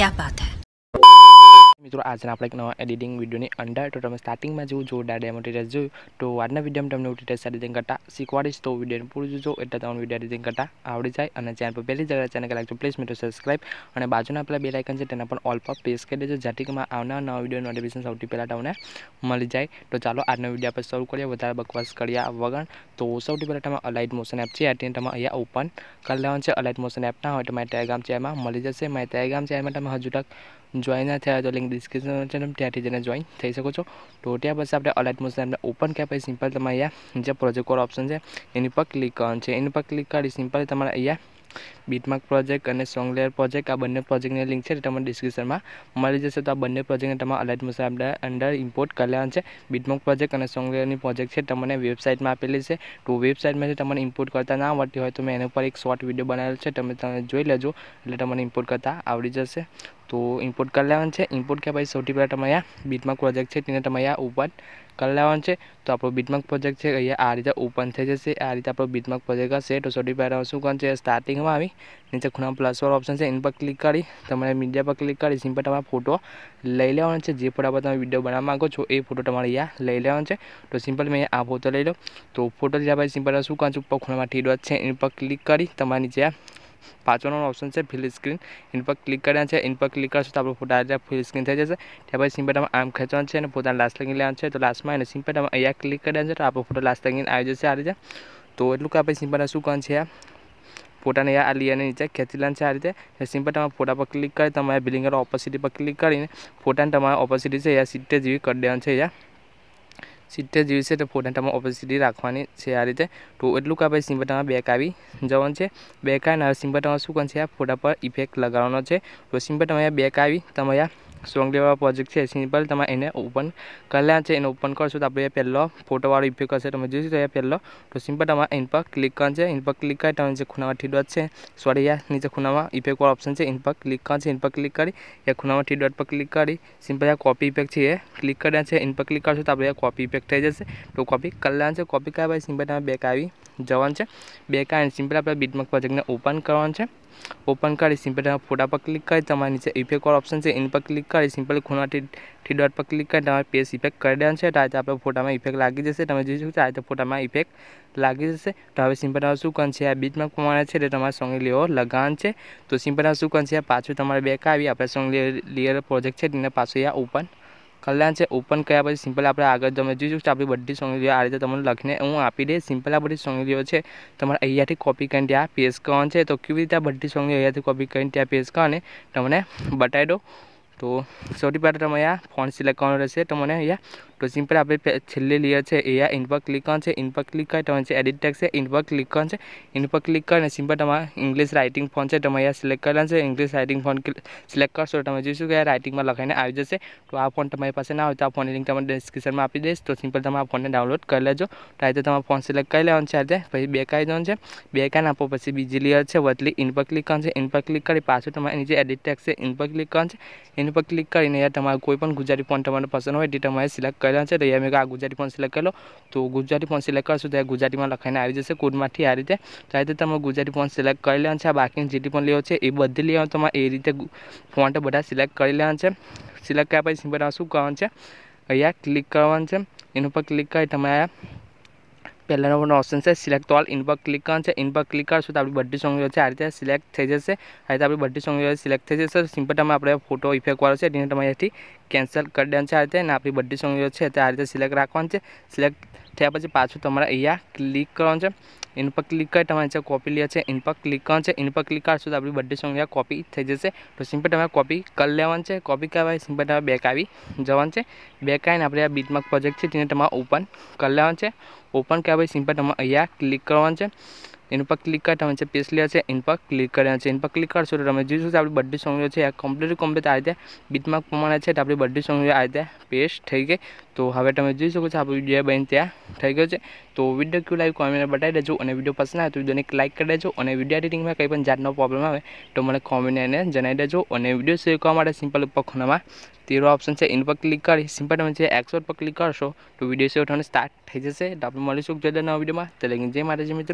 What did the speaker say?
क्या बात है। मित्रों आज आप एक नवा एडिटिंग वीडियो अंडर तो તમે સ્ટાર્ટિંગમાં જેવું જોરદાર ડેમો ટ્યુટોરિયલ જોયું તો આજના વિડીયોમાં તમને ટ્યુટોરિયલ એડિટિંગ કરતા શીખવાડીશ તો વિડીયોને પૂરું જોજો એટલે તમને વિડીયો એડિટિંગ કરતા આવડી જાય અને ચેનલ પર પહેલી જગ્યાએ ચેનલ લાગજો પ્લીઝ મિત્રો સબસ્ક્રાઇબ અને બાજુના આપેલા બેલ આઇકન છે તેના પર ઓલ પર પ્રેસ કરી દેજો જેથી કે આવનાર નવા વિડીયો નોટિફિકેશન સૌથી પહેલા તમને મળી જાય। તો ચાલો આજનો વિડીયો આપણે શરૂ કરીએ વધારે બકવાસ કર્યા વગર। તો સૌથી પહેલા તમે અલાઇટ મોશન એપ છે તેને તમે અહીંયા ઓપન કરી લેવાનું છે। અલાઇટ મોશન એપ ના હોય તો મારી ટેલિગ્રામ ચેનલમાં મળી જશે। મારી ટેલિગ્રામ ચેનલમાં તમે હજુ તક જોઈન ના થયા તો લિંક ડિસ્ક્રિપ્શન છે ત્યાંથી જઈને જોઈન થઈ શકો છો। તો ત્યાં પછી આપણે અલાઇટ મોશન એપને ઓપન કર્યા પછી સિમ્પલ તમે અહીંયા નીચે પ્રોજેક્ટ કોડ ઓપ્શન છે એની પર ક્લિક કરવાનું છે। એની પર ક્લિક કરી સિમ્પલ તમારે અહીંયા બીટમાર્ક પ્રોજેક્ટ અને સોંગ લેયર પ્રોજેક્ટ આ બંને પ્રોજેક્ટની લિંક છે તમને ડિસ્ક્રિપ્શનમાં મળી જશે। તો આ બંને પ્રોજેક્ટને તમારે અલાઇટ મોશન એપના અંદર ઇમ્પોર્ટ કરી લેવાનું છે। બીટમાર્ક પ્રોજેક્ટ અને સોંગ લેયરની પ્રોજેક્ટ છે તમને વેબસાઇટમાં આપેલી છે। તો વેબસાઇટમાંથી તમને ઇમ્પોર્ટ કરતા ના આવડતી હોય તો મેં એના પર એક શોર્ટ વિડીયો બનાવેલો છે તમે જોઈ લેજો એટલે તમને ઇમ્પોર્ટ કરતા આવડી જશે। तो इम्पोर्ट कर लेवान है। इम्पोर्ट क्या भाई सौथी पहला तमे अहींया बीटमार्क प्रोजेक्ट है तेने तमे अहींया ओपन कर लेवान है। तो आपणो बीटमार्क प्रोजेक्ट है अहींया आ रीते ओपन थई जशे। आ रीते आपणो बीटमार्क प्रोजेक्ट हशे। तो सौथी पहला शुं करवानुं छे स्टार्टिंग में आवी नीचे खूणामां प्लस वाळो ऑप्शन है इन पर क्लिक करी तमारे मीडिया पर क्लिक करी सिंपल तमारे फोटो लई लेवानो छे। जे फोटा पर तमे विडियो बनाववा मांगो छो ए फोटो तमारे अहींया लई लेवानो छे। तो सिंपल मैं आ फोटो लई लो। तो फोटो लीधा पछी सिंपल शुं करवानुं ऊपर खूणामां थ्री डॉट है इन पर क्लिक करी तमारे नीचे पांचवानो ऑप्शन है फिल स्क्रीन इन पर क्लिक करना है। इन पर क्लिक करशो तो आपणो फोटो आ फिल स्क्रीन थई जशे। त्यार पछी सिंपल तमारे आम खेंचवानुं छे अने पोताने लास्ट लगीन लेवानुं छे। तो लास्ट में सिंपल तमारे अहींया क्लिक करना है तो आपणो फोटो लास्ट लगीन आई जशे आ रीते। तो एटलुं के आपणे सिंपल शुं करवानुं छे फोटाने आ लेयरने नीचे खेंची लेवानुं छे आ रीते। सिंपल तमारे फोटा पर क्लिक करी तमारे बिलिंगर ऑपोसिटी पर क्लिक करीने फोटाने तमारे ऑपोसिटी छे 70 जेवी करी देवानुं छे। अहींया 70 जेवी है तो फोटा तमारे ऑपोसिटी राखवानी है आ रीते। तो एटलुं के सिंपल तमारे बेक आवी जवानुं छे। बेक आवीने सिंपल तमारे शुं करवानुं छे फोटा पर इफेक्ट लगावવાનો છે। तो सिंपल तमारे बेक आवी तमे आ सॉन्ग लेवा प्रोजेक्ट है सिंपल तमारे एने ओपन कर लेवानुं छे। एने ओपन करशो तो आपणे पहलो फोटो वाळो इफेक्ट हशे तमे जोई शको पहलो। तो सिंपल तमारे इन पर क्लिक करवानुं छे। इन पर क्लिक करी तमे जे खूणामां थ्री डॉट है सॉरी या नीचे खूणामां इफेक्ट वाळो ऑप्शन है इन पर क्लिक करवानुं छे। इन पर क्लिक करी या खूणामां थ्री डॉट पर क्लिक करी सिंपल आ कॉपी इफेक्ट है क्लिक करना है। इन पर क्लिक करशो तो आपणे कॉपी इफेक्ट थई जशे। तो कॉपी कर लेवानुं छे। कॉपी कर्या बाद सिंपल तमारे बेक आवी जवानुं छे। बेक आवीने सिंपल आपणे बीटमार्क प्रोजेक्टने ओपन करवानुं छे। ओपन करी सिंपल तमारे फोटा पर क्लिक करी तमारे नीचे इफेक्ट वाळो ऑप्शन है इन पर क्लिक करी सिंपल खूणा थ्री डॉट पर क्लिक करी तमारे पेज इफेक्ट कर देवानुं छे। तो आ रीते आपणे फोटा में इफेक्ट लागी जशे तमे जोई शको छो आ रीते फोटा में इफेक्ट लागी जशे। तो हवे सिंपल तमारे शुं करवानुं छे आ बीटमार्क प्रमाणे छे એટલે તમારે સોંગ લેયર લગાવવાનું છે। તો સિમ્પલ શું કરવાનું છે પાછું તમારે બેક આવી આપણે સોંગ લેયર પ્રોજેક્ટ છે તેને પાછું અહીંયા ઓપન कर लेवानुं छे। ओपन कर्या पछी सिंपल आपणे आगळ तमे जोई शको छो आपणी बधी सोंग लेयर आ रीते तमने लखीने हूँ आपी दे। सिंपल आ बधी सोंग लेयर छे तमारे अहींयाथी कॉपी करीने त्यां पेस्ट करवानुं छे। तो केवी रीते आ बधी सोंग लेयर अहींयाथी कॉपी करीने त्यां पेस्ट करवानी तमने बतावी दो। तो सौथी पहले तमे आ फॉन्ट सिलेक्ट करवानुं रहेशे तमने अहींया। तो सिंपल आपणे छेल्ली लेयर है अहींया इन पर क्लिक करवानुं छे। इन पर क्लिक करी तमे एडिट टेक्स्ट है इन पर क्लिक करवानुं छे। इन पर क्लिक करीने सिंपल तमारे इंग्लिश राइटिंग फॉन्ट है तमे अहींया सिलेक्ट कर लेवानुं छे। इंग्लिश राइटिंग फॉन्ट सिलेक्ट करशो तमे जोई शको राइटिंग में लखाईने आवी जशे। तो आ फॉन्ट तमारी पासे ना होय तो आ फॉन्टनी लिंक तमने डिस्क्रिप्शन में आपी दईश। तो सिंपल तमे आ फॉन्टने डाउनलॉड कर लेजो। तो आ रीते तमारे फॉन्ट सिलेक्ट कर लेवानुं छे। आ रीते पछी बेक आई जवानुं छे। बेक आवीने आपो पछी बीजी लेयर है वटली इन पर क्लिक करवानुं छे। इन पर क्लिक करी पाछुं तमारे नीचे एडिट टेक्स्ट है इन पर क्लिक करवानुं छे। इन पर क्लिक करीने तमारे कोईपण गुजराती फॉन्ट तमने पसंद होय ते तमारे सिलेक्ट कर लेवानुं छे। तो अहींया मैं आ गुजराती फॉन्ट सिलेक्ट कर लो। तो गुजराती फॉन्ट सिलेक्ट करशो तो गुजराती में लखाईने आई जशे कोडमांथी आ रीते। तो आ रीते तमे गुजराती फॉन्ट सिलेक्ट कर लेवानुं छे। बाकीनी जेटली पण लेयर छे ए बधी लेयर तमारे ए रीते फॉन्ट बधा सिलेक्ट कर लेवानुं छे। सिलेक्ट कर्या पछी सिंपल आ शुं करवानुं छे अहींया क्लिक करवानुं छे। एना पर क्लिक करी तमे आ पहला नंबर ऑप्शन है सिलेक्ट ऑल इन पर क्लिक करवानुं छे। इन पर क्लिक करशो तो आपणी बधी सोंग लेयर छे आ रीते सिलेक्ट थई जशे। आ रीते आपणी बधी सोंग लेयर सिलेक्ट थई जशे। सिंपल तमे आपणे फोटो इफेक्ट वाळो छे तेने तमे अहींयाथी केन्सल कर देवानुं छे आ रीते। अने आपणी बधी सोंग लेयर छे ते आ रीते सिलेक्ट राखवानी छे। सिलेक्ट थया पछी पाछुं तमारे अहींया क्लिक करवानुं छे। इन पर क्लिक करी तमारे नीचे कॉपी लेयर है इन पर क्लिक करवानुं छे। इन पर क्लिक करशो तो आपणी बधी सोंग लेयर कॉपी थई जशे। तो सिंपल तमे कॉपी कर लेवानुं छे। कॉपी करवाय सिंपल तमे बेक आवी जवानुं छे। बेक आवीने आपणे आ बीटमार्क प्रोजेक्ट छे तेने तमारे ओपन कर लेवानुं छे। ओपन कर्या पछी सिंपल तमे अहींया क्लिक करवानुं छे। इन पर क्लिक कर तमे पेस्ट लेयर है इन पर क्लिक करवानुं छे। इन पर क्लिक करशो तो तमे जोई शको आपणी बधी सोंग लेयर छे कम्प्लीट आ रीते बीटमार्क प्रमाणे छे तो आपणी बधी सोंग लेयर आ रीते पेस्ट थई गई। तो हवे तमे जोई शको छो आपणो विडियो बनी त्यां थई गयो छे। तो विडियो क्यों लाइक कमेंट में बतावी देजो और विडियो पसंद आए तो विडियो ने लाइक कर देजो। और विडियो एडिटिंग में कई पण जातनो प्रॉब्लम आवे तो मैंने कमेंट में जणावी देजो। और विडियो शेयर करवा माटे सिंपल ऊपर खूणामां तीरो ऑप्शन है इन पर क्लिक करी सिंपल तमे एक्सपोर्ट पर क्लिक करशो तो विडियो शेयर थवानुं स्टार्ट थई जशे। तो आपणे मळीशुं जल्दी नवा विडियोमां। तो जय माताजी मित्रों।